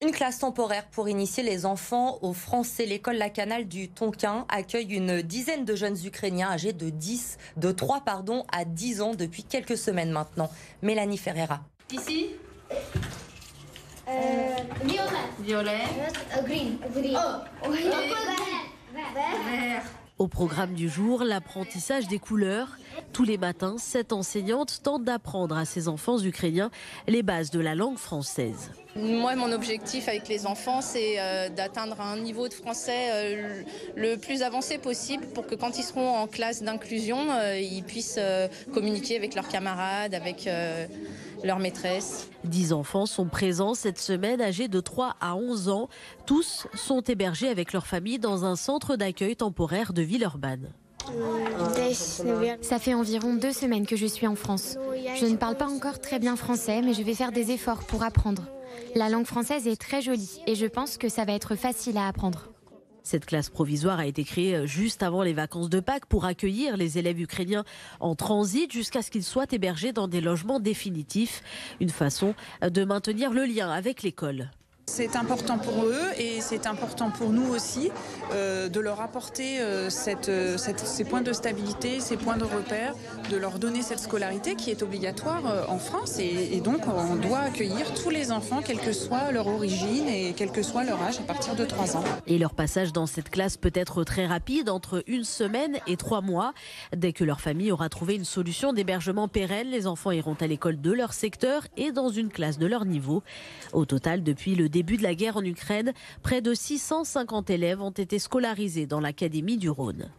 Une classe temporaire pour initier les enfants au français. L'école La Canale du Tonkin accueille une dizaine de jeunes Ukrainiens âgés de 3 à 10 ans depuis quelques semaines maintenant. Mélanie Ferreira. Ici violet. Green. Oh. Vert. Au programme du jour, l'apprentissage des couleurs. Tous les matins, cette enseignante tente d'apprendre à ses enfants ukrainiens les bases de la langue française. Moi, mon objectif avec les enfants, c'est d'atteindre un niveau de français le plus avancé possible pour que quand ils seront en classe d'inclusion, ils puissent communiquer avec leurs camarades, avec leur maîtresse. 10 enfants sont présents cette semaine, âgés de 3 à 11 ans. Tous sont hébergés avec leur famille dans un centre d'accueil temporaire de Villeurbanne. Ça fait environ 2 semaines que je suis en France. Je ne parle pas encore très bien français, mais je vais faire des efforts pour apprendre. La langue française est très jolie et je pense que ça va être facile à apprendre. Cette classe provisoire a été créée juste avant les vacances de Pâques pour accueillir les élèves ukrainiens en transit jusqu'à ce qu'ils soient hébergés dans des logements définitifs. Une façon de maintenir le lien avec l'école. C'est important pour eux et c'est important pour nous aussi de leur apporter ces points de stabilité, ces points de repère, de leur donner cette scolarité qui est obligatoire en France et donc on doit accueillir tous les enfants, quelle que soit leur origine et quel que soit leur âge à partir de 3 ans. Et leur passage dans cette classe peut être très rapide, entre 1 semaine et 3 mois. Dès que leur famille aura trouvé une solution d'hébergement pérenne, les enfants iront à l'école de leur secteur et dans une classe de leur niveau. Au total, depuis le début de la guerre en Ukraine, près de 650 élèves ont été scolarisés dans l'académie du Rhône.